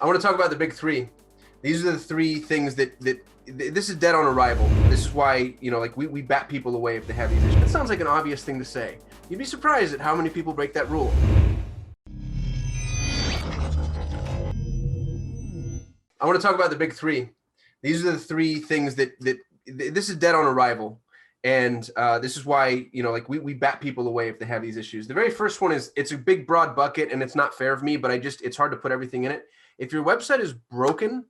I want to talk about the big three. These are the three things that this is dead on arrival. This is why, like we bat people away if they have these issues. That sounds like an obvious thing to say. You'd be surprised at how many people break that rule. I want to talk about the big three. These are the three things that this is dead on arrival. And this is why, like we bat people away if they have these issues. The very first one is it's a big, broad bucket, and it's not fair of me, but it's hard to put everything in it. If your website is broken,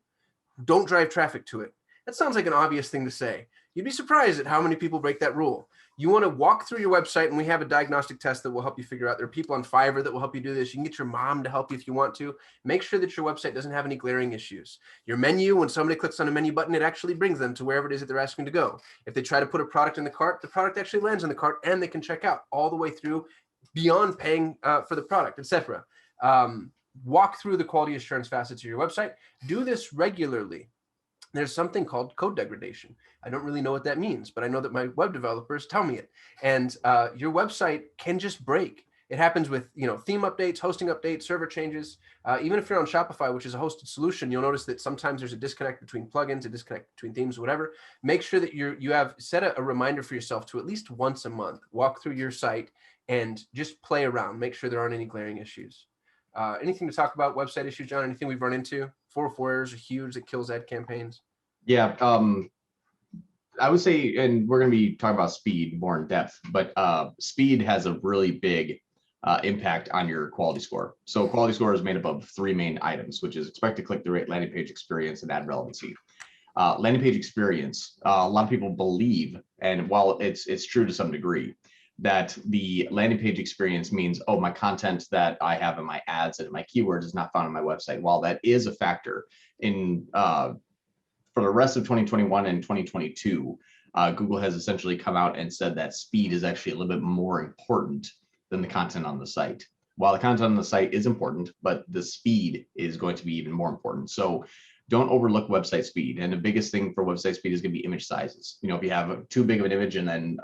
don't drive traffic to it. That sounds like an obvious thing to say. You'd be surprised at how many people break that rule. You want to walk through your website, and we have a diagnostic test that will help you figure out. There are people on Fiverr that will help you do this. You can get your mom to help you if you want to. Make sure that your website doesn't have any glaring issues. Your menu, when somebody clicks on a menu button, it actually brings them to wherever it is that they're asking to go. If they try to put a product in the cart, the product actually lands in the cart, and they can check out all the way through beyond paying for the product, etc. Walk through the quality assurance facets of your website. Do this regularly. There's something called code degradation. I don't really know what that means, but I know that my web developers tell me it. And your website can just break. It happens with theme updates, hosting updates, server changes. Even if you're on Shopify, which is a hosted solution, you'll notice that sometimes there's a disconnect between plugins, a disconnect between themes, whatever. Make sure that you have set a reminder for yourself to at least once a month walk through your site and just play around. Make sure there aren't any glaring issues. Anything to talk about website issues, John? Anything we've run into? 404 errors are huge. That kills ad campaigns. Yeah, I would say, and we're going to be talking about speed more in depth, but speed has a really big impact on your quality score. So quality score is made up of three main items, which is expected click-through rate, landing page experience, and ad relevancy. Landing page experience, a lot of people believe, and while it's true to some degree, that the landing page experience means, oh, my content that I have in my ads and my keywords is not found on my website. While that is a factor in for the rest of 2021 and 2022, Google has essentially come out and said that speed is actually a little bit more important than the content on the site. While the content on the site is important, but the speed is going to be even more important. So don't overlook website speed. And the biggest thing for website speed is going to be image sizes. If you have too big of an image and then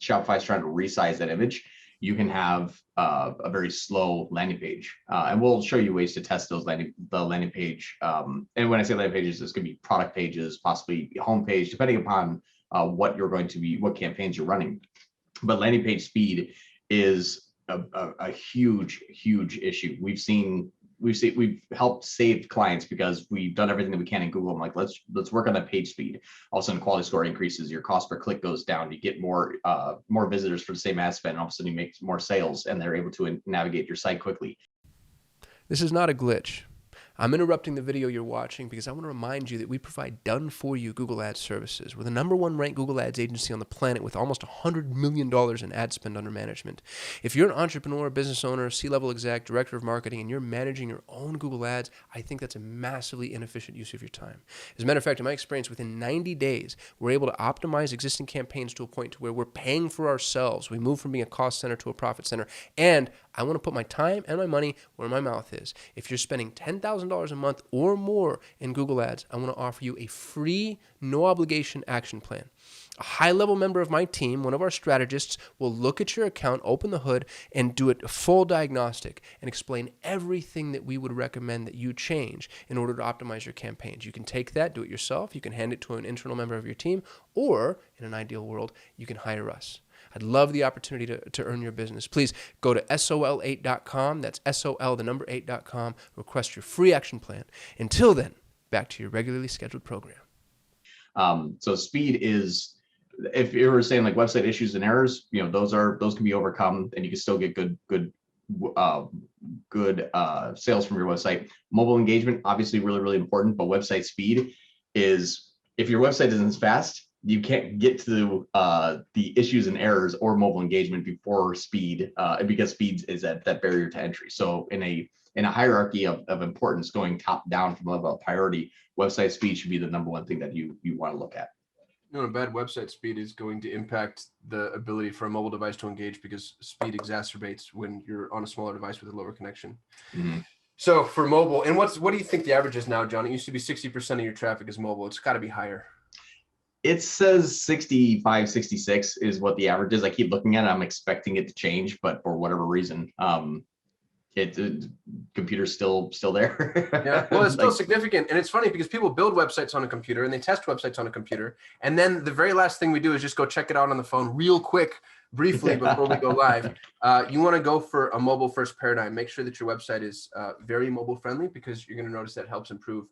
Shopify is trying to resize that image, you can have a very slow landing page. And we'll show you ways to test the landing page. And when I say landing pages, it's going to be product pages, possibly home page, depending upon what campaigns you're running. But landing page speed is a huge issue. We've helped save clients because we've done everything that we can in Google. I'm like, let's work on that page speed. All of a sudden, quality score increases, your cost per click goes down, you get more visitors for the same ad spend, and all of a sudden you make more sales, and they're able to navigate your site quickly. This is not a glitch. I'm interrupting the video you're watching because I want to remind you that we provide done-for-you Google Ads services. We're the #1 ranked Google Ads agency on the planet with almost $100 million in ad spend under management. If you're an entrepreneur, business owner, C-level exec, director of marketing, and you're managing your own Google Ads, I think that's a massively inefficient use of your time. As a matter of fact, in my experience, within 90 days, we're able to optimize existing campaigns to a point to where we're paying for ourselves. We move from being a cost center to a profit center, and I want to put my time and my money where my mouth is. If you're spending $10,000 a month or more in Google Ads, I want to offer you a free, no obligation action plan. A high-level member of my team, one of our strategists, will look at your account, open the hood, and do a full diagnostic and explain everything that we would recommend that you change in order to optimize your campaigns. You can take that, do it yourself, you can hand it to an internal member of your team, or in an ideal world, you can hire us. I'd love the opportunity to earn your business. Please go to sol8.com. That's sol8.com. Request your free action plan. Until then, back to your regularly scheduled program. So speed is, if you were saying like website issues and errors, those can be overcome, and you can still get good sales from your website. Mobile engagement, obviously really important, but website speed is, if your website isn't as fast, you can't get to the issues and errors or mobile engagement before speed, because speed is at that barrier to entry. So in a hierarchy of importance, going top down from level of priority, website speed should be the #1 thing that you want to look at. A bad website speed is going to impact the ability for a mobile device to engage, because speed exacerbates when you're on a smaller device with a lower connection. Mm-hmm. So for mobile, and what do you think the average is now, John? It used to be 60% of your traffic is mobile. It's got to be higher. It says 65, 66 is what the average is. I keep looking at it. I'm expecting it to change, but for whatever reason, computer's still there. Yeah, well, it's still Like, significant. And it's funny because people build websites on a computer and they test websites on a computer. And then the very last thing we do is just go check it out on the phone real quick, briefly before we go live. You want to go for a mobile first paradigm. Make sure that your website is very mobile friendly, because you're going to notice that helps improve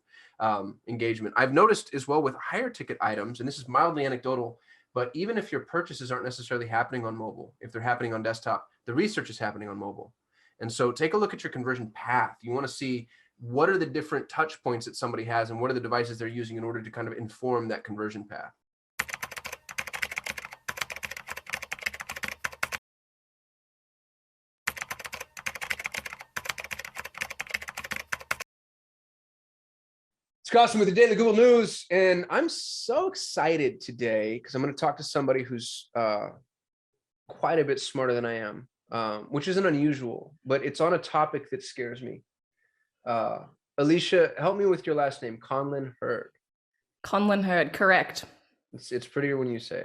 engagement. I've noticed as well with higher ticket items, and this is mildly anecdotal, but even if your purchases aren't necessarily happening on mobile, if they're happening on desktop, the research is happening on mobile. And so take a look at your conversion path. You want to see what are the different touch points that somebody has and what are the devices they're using in order to kind of inform that conversion path. It's Carson with the Daily Google News, and I'm so excited today because I'm going to talk to somebody who's quite a bit smarter than I am. Which isn't unusual, but it's on a topic that scares me. Alicia, help me with your last name. Conlin Hurd. Conlin Hurd, correct. It's prettier when you say it.